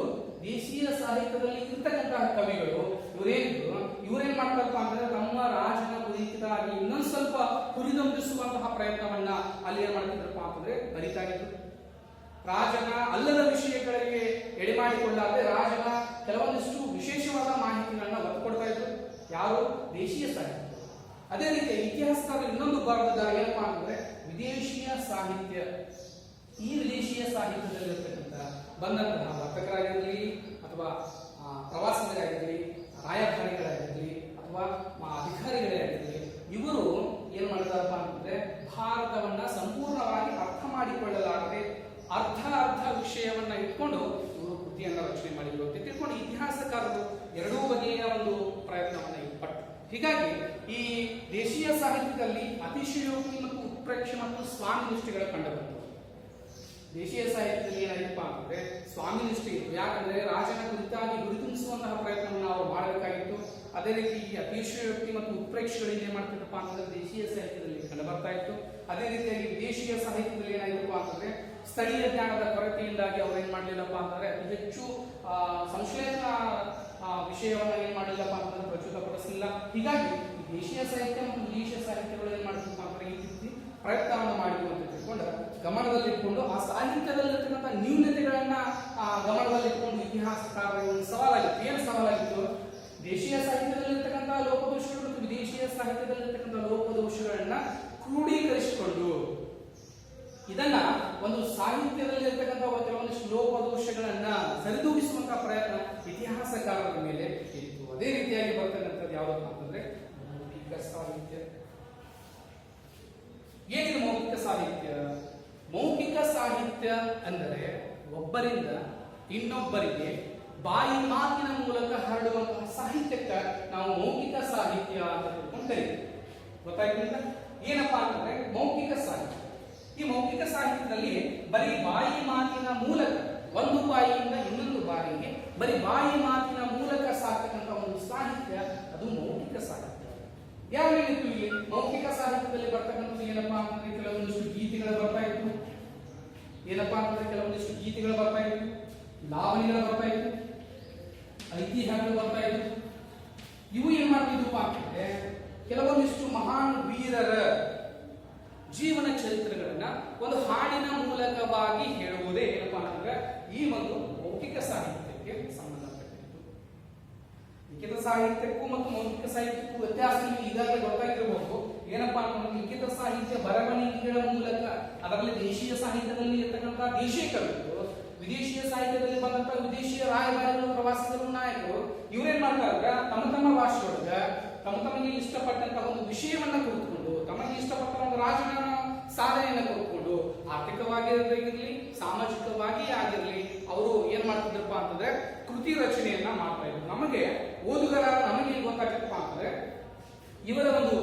ದೇಶೀಯ ಸಾಹಿತ್ಯದಲ್ಲಿ ಇರ್ತಕ್ಕಂತಹ ಕವಿಗಳು ಇವರೇನ್ ಮಾಡ್ತಾರಪ್ಪ ಅಂತಂದ್ರೆ ತಮ್ಮ ರಾಜನ ಕುರಿತಾಗಿ ಇನ್ನೊಂದು ಸ್ವಲ್ಪ ಹುರಿದುಂಬಿಸುವಂತಹ ಪ್ರಯತ್ನವನ್ನ ಅಲ್ಲಿ ಏನ್ ಮಾಡ್ತಿದ್ರಪ್ಪ ಅಂತಂದ್ರೆ ಬರಿತಾ ಇದ್ರು. ರಾಜನ ಅಲ್ಲದ ವಿಷಯಗಳಿಗೆ ಎಡೆಮಾಡಿಕೊಳ್ಳಾದೆ ರಾಜನ ಕೆಲವೊಂದಿಷ್ಟು ವಿಶೇಷವಾದ ಮಾಹಿತಿಗಳನ್ನ ಒತ್ತು ಕೊಡ್ತಾ ಇದ್ರು ಯಾರು, ದೇಶೀಯ ಸಾಹಿತ್ಯ. ಅದೇ ರೀತಿ ಇತಿಹಾಸಕಾರರು ಇನ್ನೊಂದು ಭಾಗದ ಏನಪ್ಪಾ ಅಂತಂದ್ರೆ ವಿದೇಶೀಯ ಸಾಹಿತ್ಯ. ಈ ವಿದೇಶೀಯ ಸಾಹಿತ್ಯದಲ್ಲಿರ್ತಕ್ಕಂಥ ಬಂದಂತಹ ವರ್ತಕರಾಗಿರಲಿ ಅಥವಾ ಪ್ರವಾಸಿಗರಾಗಿರಲಿ, ರಾಯಭಾರಿಗಳಾಗಿರಲಿ ಅಥವಾ ಅಧಿಕಾರಿಗಳೇ ಆಗಿರಲಿ, ಇವರು ಏನ್ ಮಾಡ್ತಾರಪ್ಪ ಅಂತಂದ್ರೆ ಭಾರತವನ್ನ ಸಂಪೂರ್ಣವಾಗಿ ಅರ್ಥ ಮಾಡಿಕೊಳ್ಳಲಾರದೆ ಅರ್ಧ ವಿಷಯವನ್ನ ಇಟ್ಕೊಂಡು ಇವರು ಕೃತಿಯನ್ನ ರಚನೆ ಮಾಡಿದ್ರು ಅಂತ ತಿಳ್ಕೊಂಡು ಇತಿಹಾಸಕಾರರು ಎರಡೂ ಬಗೆಯ ಒಂದು ಪ್ರಯತ್ನವನ್ನ ಪಟ್ಟು. ಹೀಗಾಗಿ ಈ ದೇಶೀಯ ಸಾಹಿತ್ಯದಲ್ಲಿ ಅತಿಶಯೋಕ್ತಿ ಮತ್ತು ಉತ್ಪ್ರೇಕ್ಷೆ ಮತ್ತು ಸ್ವಾಮಿ ನಿಷ್ಠೆಗಳು ಕಂಡುಬಂತು. ದೇಶೀಯ ಸಾಹಿತ್ಯದಲ್ಲಿ ಏನಾಗಿತ್ತಪ್ಪ ಅಂತಂದ್ರೆ ಸ್ವಾಮಿ ನಿಷ್ಠೆ ಇತ್ತು. ಯಾಕಂದ್ರೆ ರಾಜನ ಕುರಿತಾಗಿ ಗುರುತಿಸುವಂತಹ ಪ್ರಯತ್ನವನ್ನು ಅವರು ಮಾಡಬೇಕಾಗಿತ್ತು. ಅದೇ ರೀತಿ ಈ ಅತಿಶಯೋಕ್ತಿ ಮತ್ತು ಉತ್ಪ್ರೇಕ್ಷೆಗಳಿಂದ ಏನ್ ಮಾಡ್ತಿದ್ದಪ್ಪ ಅಂತಂದ್ರೆ ದೇಶೀಯ ಸಾಹಿತ್ಯದಲ್ಲಿ ಕಂಡುಬರ್ತಾ ಇತ್ತು. ಅದೇ ರೀತಿಯಾಗಿ ವಿದೇಶೀಯ ಸಾಹಿತ್ಯದಲ್ಲಿ ಏನಾಗಿತ್ತಪ್ಪ ಅಂತಂದ್ರೆ ಸ್ಥಳೀಯ ಜ್ಞಾನದ ಕೊರತೆಯಿಂದಾಗಿ ಅವ್ರು ಏನ್ ಮಾಡ್ಲಿಲ್ಲಪ್ಪ ಅಂತಂದ್ರೆ ಅತಿ ಹೆಚ್ಚು ಸಂಶ್ಲೇಷಣಾ ವಿಷಯವನ್ನ ಏನ್ ಮಾಡಲಿಲ್ಲಪ್ಪ ಅಂತಂದ್ರೆ ಪ್ರಚುರಪಡಿಸಲಿಲ್ಲ. ಹೀಗಾಗಿ ದೇಶೀಯ ಸಾಹಿತ್ಯ ಮತ್ತು ವಿದೇಶೀಯ ಸಾಹಿತ್ಯಗಳು ಏನ್ ಮಾಡ್ತಿದ್ದಪ್ಪ ಅಂದ್ರೆ ಈ ರೀತಿ ಪ್ರಯತ್ನವನ್ನು ಮಾಡಿದ್ವು ಅಂತ ತಿಳ್ಕೊಂಡು ಗಮನದಲ್ಲಿಟ್ಕೊಂಡು ಆ ಸಾಹಿತ್ಯದಲ್ಲಿರ್ತಕ್ಕಂಥ ನ್ಯೂನತೆಗಳನ್ನ ಗಮನದಲ್ಲಿಟ್ಕೊಂಡು ಇತಿಹಾಸಕಾರರಿಗೆ ಒಂದು ಸವಾಲಾಗಿತ್ತು. ಏನು ಸವಾಲಾಗಿತ್ತು? ದೇಶೀಯ ಸಾಹಿತ್ಯದಲ್ಲಿರ್ತಕ್ಕಂಥ ಲೋಪದೋಷಗಳು ಮತ್ತು ವಿದೇಶೀಯ ಸಾಹಿತ್ಯದಲ್ಲಿರ್ತಕ್ಕಂಥ ಲೋಪದೋಷಗಳನ್ನ ಕ್ರೋಢೀಕರಿಸಿಕೊಂಡು ಇದನ್ನ ಒಂದು ಸಾಹಿತ್ಯದಲ್ಲಿ ಇರ್ತಕ್ಕಂಥ ಕೆಲವೊಂದಿಷ್ಟು ಲೋಪದೋಷಗಳನ್ನ ಸರಿದೂಗಿಸುವಂತಹ ಪ್ರಯತ್ನ ಇತಿಹಾಸಕಾರರ ಮೇಲೆ ಇತ್ತು. ಅದೇ ರೀತಿಯಾಗಿ ಬರ್ತಕ್ಕಂಥದ್ದು ಯಾವ್ದಪ್ಪ ಅಂತಂದ್ರೆ ಮೌಖಿಕ ಸಾಹಿತ್ಯ. ಏನಿದು ಮೌಖಿಕ ಸಾಹಿತ್ಯ? ಮೌಖಿಕ ಸಾಹಿತ್ಯ ಅಂದರೆ ಒಬ್ಬರಿಂದ ಇನ್ನೊಬ್ಬರಿಗೆ ಬಾಯಿ ಮಾತಿನ ಮೂಲಕ ಹರಡುವಂತಹ ಸಾಹಿತ್ಯಕ್ಕೆ ನಾವು ಮೌಖಿಕ ಸಾಹಿತ್ಯ ಅಂತ ತಿಳ್ಕೊಂಡು ಕರೀತೀವಿ. ಗೊತ್ತಾಯ್ತಿಲ್ಲ? ಏನಪ್ಪಾ ಅಂತಂದ್ರೆ ಮೌಖಿಕ ಸಾಹಿತ್ಯ. ಈ ಮೌಖಿಕ ಸಾಹಿತ್ಯದಲ್ಲಿ ಬರೀ ಬಾಯಿ ಮಾತಿನ ಮೂಲಕ ಒಂದು ಬಾಯಿಯಿಂದ ಇನ್ನೊಂದು ಬಾಯಿಗೆ ಬರೀ ಬಾಯಿ ಮಾತಿನ ಮೂಲಕ ಸಾಕ್ತಕ್ಕಂಥ ಒಂದು ಸಾಹಿತ್ಯ ಅದು ಮೌಖಿಕ ಸಾಹಿತ್ಯ. ಯಾವ್ದು ಇಲ್ಲಿ ಮೌಖಿಕ ಸಾಹಿತ್ಯದಲ್ಲಿ ಬರ್ತಕ್ಕಂಥದ್ದು ಏನಪ್ಪಾ ಅಂತಂದ್ರೆ ಕೆಲವೊಂದಿಷ್ಟು ಗೀತೆಗಳು ಬರ್ತಾ ಇತ್ತು. ಏನಪ್ಪಾ ಅಂತಂದ್ರೆ ಕೆಲವೊಂದಿಷ್ಟು ಗೀತೆಗಳು ಬರ್ತಾ ಇತ್ತು, ಲಾವಣಿಗಳು ಬರ್ತಾ ಇತ್ತು, ಐತಿಹ್ಯಗಳು ಬರ್ತಾ ಇತ್ತು. ಇವು ಏನ್ ಮಾಡ್ತಿದ್ವಪ್ಪ ಅಂತಂದ್ರೆ ಕೆಲವೊಂದಿಷ್ಟು ಮಹಾನ್ ವೀರರ ಜೀವನ ಚರಿತ್ರೆಗಳನ್ನ ಒಂದು ಹಾಡಿನ ಮೂಲಕವಾಗಿ ಹೇಳುವುದೇ ಏನಪ್ಪಾ ಅಂತಂದ್ರೆ ಈ ಒಂದು ಮೌಖಿಕ ಸಾಹಿತ್ಯಕ್ಕೆ ಸಂಬಂಧಪಟ್ಟಿದ್ದು. ಲಿಖಿತ ಸಾಹಿತ್ಯಕ್ಕೂ ಮತ್ತು ಮೌಖಿಕ ಸಾಹಿತ್ಯಕ್ಕೂ ವ್ಯತ್ಯಾಸ ಈಗಾಗಲೇ ಗೊತ್ತಾಗಿರಬಹುದು. ಏನಪ್ಪಾ ಅಂತಂದ್ರೆ ಲಿಖಿತ ಸಾಹಿತ್ಯ ಬರವಣಿಗೆಗಳ ಮೂಲಕ, ಅದರಲ್ಲಿ ದೇಶೀಯ ಸಾಹಿತ್ಯದಲ್ಲಿ ಇರ್ತಕ್ಕಂಥ ದೇಶೀಯ ಕವಿಗಳು, ವಿದೇಶೀಯ ಸಾಹಿತ್ಯದಲ್ಲಿ ಬಂದಂತಹ ವಿದೇಶೀಯ ರಾಯಭಾರಿಗಳು, ಪ್ರವಾಸಿಗರು, ನಾಯಕರು ಇವರೇನ್ ಮಾಡ್ತಾರೆ ತಮ್ಮ ಭಾಷೆಯೊಳಗ ತಮಗೆ ಇಷ್ಟಪಟ್ಟಂತಹ ಒಂದು ವಿಷಯವನ್ನ ಕುರಿತುಕೊಂಡು ತಮಗೆ ಇಷ್ಟಪಟ್ಟ ಒಂದು ರಾಜನ ಸಾಧನೆಯನ್ನು ಕುರಿತುಕೊಂಡು ಆರ್ಥಿಕವಾಗಿರಲಿ ಸಾಮಾಜಿಕವಾಗಿ ಆಗಿರಲಿ ಅವರು ಏನ್ ಮಾಡ್ತಿದ್ರಪ್ಪ ಅಂತಂದ್ರೆ ಕೃತಿ ರಚನೆಯನ್ನ ಮಾಡ್ತಾ ಇದ್ರು. ನಮಗೆ ಓದುಗರ ನಮಗೆ ಗೊತ್ತಾಗತ್ತಪ್ಪ ಅಂತಂದ್ರೆ ಇವರ ಒಂದು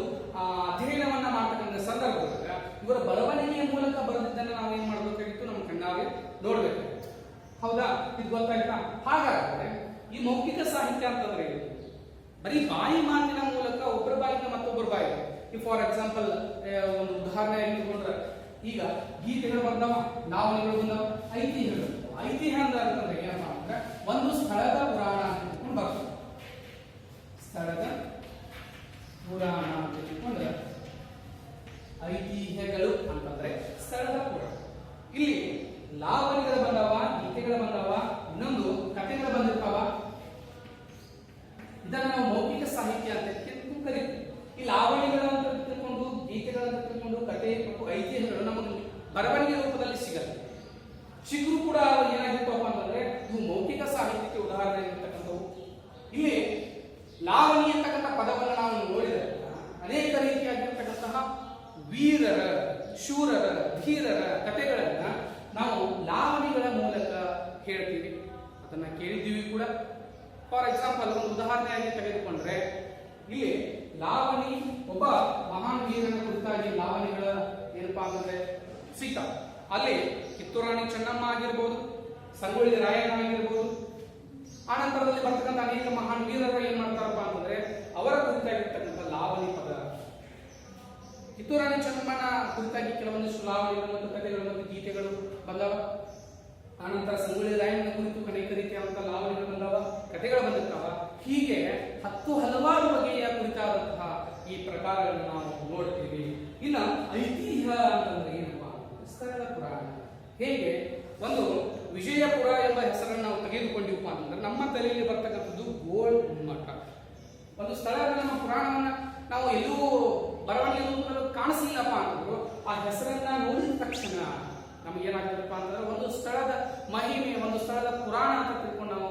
ಅಧ್ಯಯನವನ್ನ ಮಾಡ್ತಕ್ಕಂಥ ಸಂದರ್ಭದಾಗ ಇವರ ಬರವಣಿಗೆಯ ಮೂಲಕ ಬರೆದಿದ್ದನ್ನ ನಾವು ಏನ್ ಮಾಡ್ಬೇಕಾಗಿತ್ತು, ನಮ್ಮ ಕಣ್ಣಾಗೆ ನೋಡ್ಬೇಕು. ಹೌದಾ? ಇದು ಗೊತ್ತಾಯ್ತಾ? ಹಾಗಾದ್ರೆ ಈ ಮೌಖಿಕ ಸಾಹಿತ್ಯ ಅಂತಂದ್ರೆ ಬರೀ ಬಾಯಿ ಮಾತಿನ ಮೂಲಕ ಒಬ್ಬರ ಬಾಯಿಂದ ಮತ್ತೊಬ್ಬರ ಬಾಯಿಗೆ. ಫಾರ್ ಎಕ್ಸಾಂಪಲ್ ಒಂದು ಉದಾಹರಣೆ ತಗೊಂಡ್ರೆ ಈಗ ಗೀತೆಗಳು ಬಂದವ, ಲಾವಣಿಗಳು ಬಂದವ, ಐತಿಹ್ಯಗಳು. ಐತಿಹ್ಯ ಅಂತಂದ್ರೆ ಏನಪ್ಪಾ ಅಂದ್ರೆ ಒಂದು ಸ್ಥಳದ ಪುರಾಣ ಅಂತ ತಿಳ್ಕೊಂಡು ಬರ್ತದೆ. ಸ್ಥಳದ ಪುರಾಣ ಅಂತ ತಿಳ್ಕೊಂಡ್ರೆ ಐತಿಹ್ಯಗಳು ಅಂತಂದ್ರೆ ಸ್ಥಳದ ಪುರಾಣ. ಇಲ್ಲಿ ಲಾವಣಿಗಳು ಬಂದವ, ಗೀತೆಗಳು ಬಂದವ, ಇನ್ನೊಂದು ಕಥೆಗಳು ಬಂದಿರ್ತಾವ. ಇದನ್ನ ನಾವು ಮೌಖಿಕ ಸಾಹಿತ್ಯ ಅಂತ ಕರೀತೀವಿ. ಈ ಲಾವಣಿಗಳಂತ ತಿಳ್ಕೊಂಡು, ಗೀತೆಗಳಂತ ತಿಳ್ಕೊಂಡು, ಕಥೆ ಮತ್ತು ಐತಿಹ್ಯಗಳು ನಮಗೆ ಬರವಣಿಗೆ ರೂಪದಲ್ಲಿ ಸಿಗಲ್ಲ. ಸಿಕ್ಕರೂ ಕೂಡ ಏನಾಗಿರ್ತವಪ್ಪ ಅಂತಂದ್ರೆ ಇವು ಮೌಖಿಕ ಸಾಹಿತ್ಯಕ್ಕೆ ಉದಾಹರಣೆ ಇರತಕ್ಕಂಥವು. ಇಲ್ಲಿ ಲಾವಣಿ ಅಂತಕ್ಕಂಥ ಪದವನ್ನು ನಾವು ನೋಡಿದರೆ ಅನೇಕ ರೀತಿಯಾಗಿರ್ತಕ್ಕಂತಹ ವೀರರ, ಶೂರರ, ಧೀರರ ಕಥೆಗಳನ್ನ ನಾವು ಲಾವಣಿಗಳ ಮೂಲಕ ಹೇಳ್ತೀವಿ. ಅದನ್ನ ಕೇಳಿದ್ದೀವಿ ಕೂಡ. ಫಾರ್ ಎಕ್ಸಾಂಪಲ್ ಒಂದು ಉದಾಹರಣೆಯಾಗಿ ತೆಗೆದುಕೊಂಡ್ರೆ ಇಲ್ಲಿ ಲಾವಣಿ ಒಬ್ಬ ಮಹಾನ್ ವೀರನ ಕುರಿತಾಗಿ ಲಾವಣಿಗಳ ಏನಪ್ಪಾ ಅಂದ್ರೆ ಸಿಗ್ತಾವ. ಅಲ್ಲಿ ಕಿತ್ತೂರಾಣಿ ಚೆನ್ನಮ್ಮ ಆಗಿರ್ಬೋದು, ಸಂಗೊಳ್ಳಿ ರಾಯಣ್ಣ ಆಗಿರ್ಬೋದು, ಆನಂತರದಲ್ಲಿ ಬರ್ತಕ್ಕಂಥ ಅನೇಕ ಮಹಾನ್ ವೀರರು ಏನ್ ಮಾಡ್ತಾರಪ್ಪ ಅಂತಂದ್ರೆ ಅವರ ಕುರಿತಾಗಿರ್ತಕ್ಕಂಥ ಲಾವಣಿ ಪದ. ಕಿತ್ತೂರಾಣಿ ಚೆನ್ನಮ್ಮನ ಕುರಿತಾಗಿ ಕೆಲವೊಂದಿಷ್ಟು ಲಾವಣಿಗಳು ಮತ್ತು ಕಥೆಗಳು ಮತ್ತು ಗೀತೆಗಳು ಬಂದವ. ಆನಂತರ ಸಂಗೊಳ್ಳಿ ರಾಯಣ್ಣನ ಕುರಿತು ಅನೇಕ ರೀತಿಯಾದಂತಹ ಲಾವಣಿಗಳು ಬಂದವ, ಕಥೆಗಳು ಬಂದಿರ್ತಾವ. ಹೀಗೆ ಹಲವಾರು ಬಗೆಯ ಕುರಿತಾದಂತಹ ಈ ಪ್ರಕಾರಗಳನ್ನು ನಾವು ನೋಡ್ತೀವಿ. ಇನ್ನ ಐತಿಹ್ಯ ಅಂತಂದ್ರೆ ಏನಪ್ಪಾ? ಸ್ಥಳದ ಪುರಾಣ. ಹೇಗೆ ಒಂದು ವಿಜಯಪುರ ಎಂಬ ಹೆಸರನ್ನು ನಾವು ತೆಗೆದುಕೊಂಡಿವಪ್ಪ ಅಂತಂದ್ರೆ ನಮ್ಮ ತಲೆಯಲ್ಲಿ ಬರ್ತಕ್ಕಂಥದ್ದು ಗೋಲ್ ಗುಮ್ಮಟ. ಒಂದು ಸ್ಥಳದ ನಮ್ಮ ಪುರಾಣವನ್ನ ನಾವು ಎಲ್ಲೂ ಬರವಣಿಗೆ ಕಾಣಿಸಲಿಲ್ಲಪ್ಪ ಅಂತಂದ್ರು ಆ ಹೆಸರನ್ನ ನೋಡಿದ ತಕ್ಷಣ ನಮಗೇನಾಗ್ತದಪ್ಪ ಅಂತಂದ್ರೆ ಒಂದು ಸ್ಥಳದ ಮಹಿಮೆ, ಒಂದು ಸ್ಥಳದ ಪುರಾಣ ಅಂತ ತಿಳ್ಕೊಂಡು ನಾವು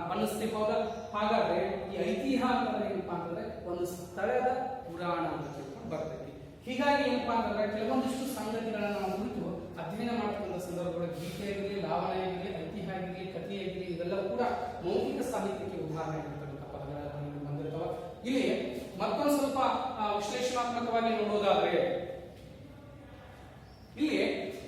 ಬಣ್ಣಿಸ್ತೀವಿ. ಹೌದಾ? ಹಾಗಾದ್ರೆ ಈ ಐತಿಹ್ಯ ಅಂತಂದ್ರೆ ಏನಪ್ಪಾ ಅಂತಂದ್ರೆ ಒಂದು ಸ್ಥಳದ ಪುರಾಣ ಅಂತ ತಿಳ್ಕೊಂಡು ಬರ್ತೈತಿ. ಹೀಗಾಗಿ ಏನಪ್ಪಾ ಅಂತಂದ್ರೆ ಕೆಲವೊಂದಿಷ್ಟು ಸಂಗತಿಗಳನ್ನ ನಾವು ಕುರಿತು ಅಧ್ಯಯನ ಮಾಡ್ತಕ್ಕಂಥ ಸಂದರ್ಭಗಳು ಗೀತೆ ಆಗಿರಲಿ, ಲಾವಣ ಆಗಿರಲಿ, ಐತಿಹ್ಯ ಆಗಿರಲಿ, ಕಥೆ ಆಗಿರಲಿ, ಇವೆಲ್ಲವೂ ಕೂಡ ಮೌಖಿಕ ಸಾಹಿತ್ಯಕ್ಕೆ ಉದಾಹರಣೆ ಆಗಿರ್ತಕ್ಕಂಥ ಪದಗಳ ಬಂದಿರ್ತಾವ. ಇಲ್ಲಿ ಮತ್ತೊಂದು ಸ್ವಲ್ಪ ವಿಶ್ಲೇಷಣಾತ್ಮಕವಾಗಿ ನೋಡೋದಾದ್ರೆ ಇಲ್ಲಿ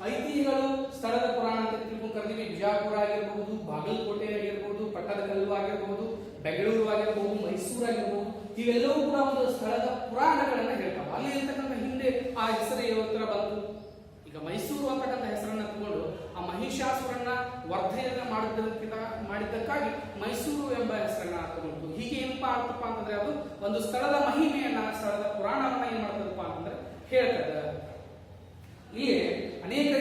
ಐತಿಹ್ಯಗಳು ಸ್ಥಳದ ಪುರಾಣ ಅಂತ ತಿಳ್ಕೊಂಡು ಕರೆದಿವಿ. ವಿಜಯಪುರ ಆಗಿರಬಹುದು, ಬಾಗಲಕೋಟೆ ಆಗಿರಬಹುದು, ಪಟ್ಟದಕಲ್ಲು ಆಗಿರಬಹುದು, ಬೆಂಗಳೂರು ಆಗಿರಬಹುದು, ಮೈಸೂರು ಆಗಿರಬಹುದು, ಇವೆಲ್ಲವೂ ಕೂಡ ಒಂದು ಸ್ಥಳದ ಪುರಾಣಗಳನ್ನ ಹೇಳ್ತಾವ. ಅಲ್ಲಿ ಇರ್ತಕ್ಕಂಥ ಹಿಂದೆ ಆ ಹೆಸರು ಯಾವ ತರ ಬಂತು. ಈಗ ಮೈಸೂರು ಅಂತಕ್ಕಂಥ ಹೆಸರನ್ನ ತಗೊಂಡು ಆ ಮಹಿಷಾಸುರನ್ನ ವರ್ಧನೆ ಮಾಡಿದ್ದಕ್ಕಾಗಿ ಮೈಸೂರು ಎಂಬ ಹೆಸರನ್ನ ತಗೊಂಡು ಹೀಗೆ ಏನಪ್ಪಾ ಆಗ್ತಪ್ಪ ಅಂತಂದ್ರೆ ಅದು ಒಂದು ಸ್ಥಳದ ಮಹಿಮೆಯನ್ನ, ಸ್ಥಳದ ಪುರಾಣವನ್ನ ಏನ್ ಮಾಡ್ತದಪ್ಪ ಅಂತಂದ್ರೆ ಹೇಳ್ತದ. ಇಲ್ಲಿ ಅನೇಕ